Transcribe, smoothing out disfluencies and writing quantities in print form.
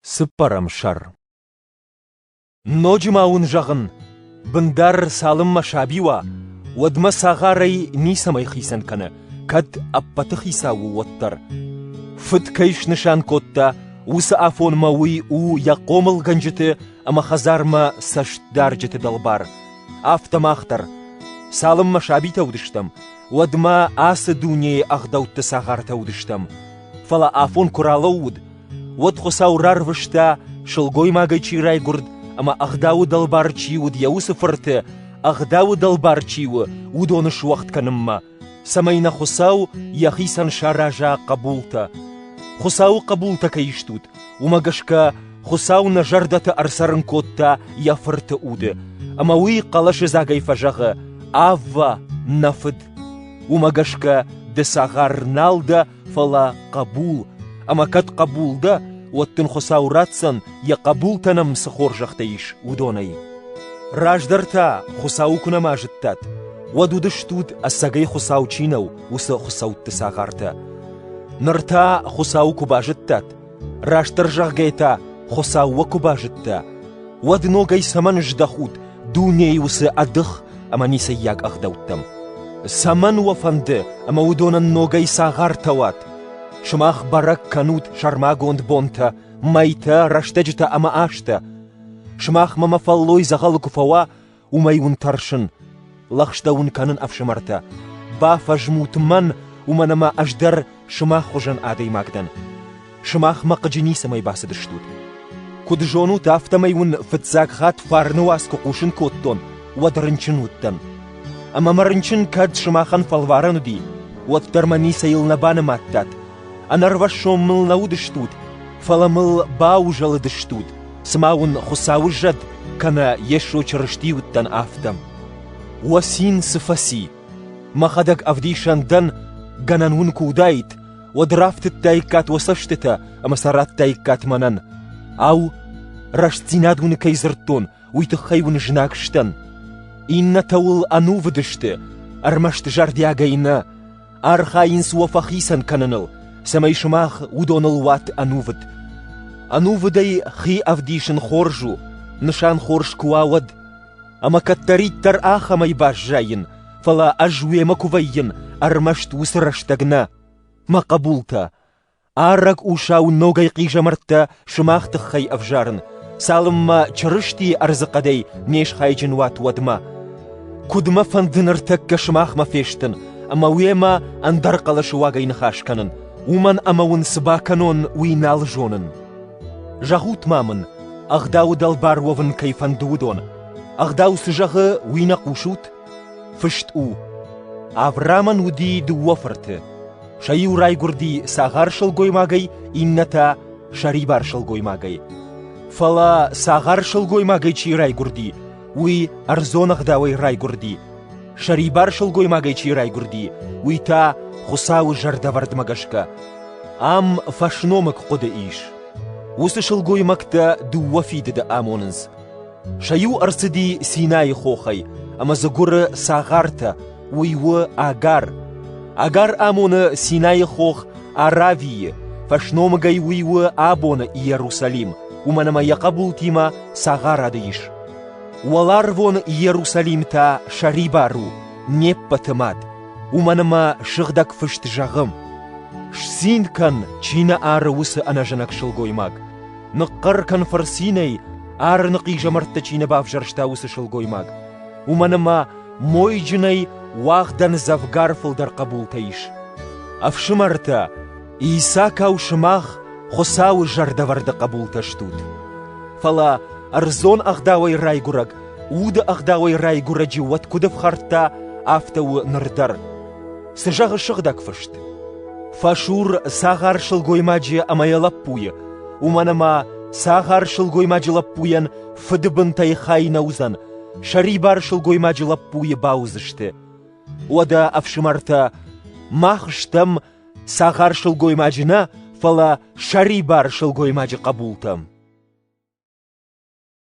Сыппарам шар. Ножимаун жағын, бындар салымма шабиwa, уадма сағарай нисамай хисан каны, кад аппаты хисауы оттар. Фыт кайш нышан котта, усы афон мауи у яқомыл ганжыты, ама хазарма саштдар жыты далбар. Автомахтар. Салымма шаби таудыштам, уадма асы дуне ағдаутты сағар таудыштам. Фала афон куралауд, уад хосаурар вышта, шылгой магай чирай гурд, ама ағдау далбар чиуд яусы фырты, ағдау далбар чиуы, удоныш уақт канымма. Самайна хосау яхисан шаража қабулта. Хосау қабулта кайштут, умагашка хосауна жардаты арсарын котта яфырты уды. Ама уи қалашы загай фажағы, авва нафыд. Умагашка десағар налда фала қабул. Ама кат қабулда, оттын хосауратсан я қабултанам сықор жақтайыш удонай. Раждарта хосау күнама жыттат. Уадудыштуд ассагай хосау чинау усы хосаутты сағарта. Нырта хосау куба жыттат. Раштар жағгайта хосауа куба жытта. Уадногай саман ждахуд, дуней усы адых, ама ниса яг ағдауттам. Саман уафанды, ама удонан ногай сағартават. Шымах барак канут шармагонд бонта, майта раштеджта ама ашта. Шымах мама фаллой зағалы куфава, умайун таршын. Лахштаун канын афшымарта. Бафа жмутман уманама аждар шымах хожан адай магдан. Шымах мақыджини самай басыдыштуд. Куджону тафтамайун фытзагхат фарну аску кушын коттон, уадрынчын уттан. Ама марынчын кад шымахан фалварану ди, уаттармани сайылна баны маттат. Анарвашом мыл наудыштуд, фаламыл баужалы дыштуд. Смаун хусауы жад, кана ешо чырышти уттан афтам. Уасин сыфаси. Махадак авдишандан гананун кудайт, уадрафтыт тайкат уасаштыта, ама сарат тайкат манан. Ау раштинадун кайзыртон, уйтыхайвун жнакштан. Инна таул ану выдышты, армашты жардиагайна, архаин суафахисан кананыл. Самай шымах удоныл ват анувыд. Анувыдай хи авдишын хоржу, нышан хорж куауад. Ама каттариттар ахамай бажжайын, фала ажуема кувайын, армашт усыраштагна. Мақабулта. Аррак ушау ногай қижамарта шымақтық хай авжарын. Салымма чырышти арзықадай неш хайджын ват уадма. Кудма фандыныртакка шымахма фештін, ама уема андар қалашуагайны хашканын. Уман амауын сыбаканон уйнал жонын. Жағут мамын, ағдау далбар уавын кайфандудон. Ағдау сыжағы уйна қушут, фышт у. Авраман уди дуафырты. Шайу райгурди сағар шылгоймагай, инната шарибар шылгоймагай. Фала сағар шылгоймагай чи райгурди, уй арзон ағдауай райгурди. Шарибар шылгоймагай чи райгурди, уйта хусау жардавардмагашка. Ам фашномак қоды иш. Усы шылгоймакта дуафиды да амонынз. Шаю арсыди синай хохай, ама загуры сағарта, уйвы агар. Агар амоны синай хох Аравии, фашномагай уйвы абоны Иерусалим, уманама яқабул тима сағар адыиш. Уалар вон Иерусалимта шарибару, неппатымад. Уманама шығдак фышт жағым. Шсинкан чина ары усы анажанак шылгоймаг. Ныққар конфарсинай ары нықи жамартта чина бав жаршта усы шылгоймаг. Уманама мой жинай уағдан завгар фылдар қабул таиш. Афшымарта Иса каушымах хосау жардаварды қабул таштуд. Фала арзон ағдауай райгураг, уды ағдауай райгураджи уат кудыв харта афтауы нырдар. Сыжағы шығдак фышт. Фашур сағар шылгоймаджи амаялаппуй. Уманама сағар шылгоймаджи лаппуян фыдыбын тайхай наузан. Шарибар шылгоймаджи лаппуй баузышты. Ода афшымарта махштам сағар шылгоймаджина фала шарибар шылгоймаджи қабултам.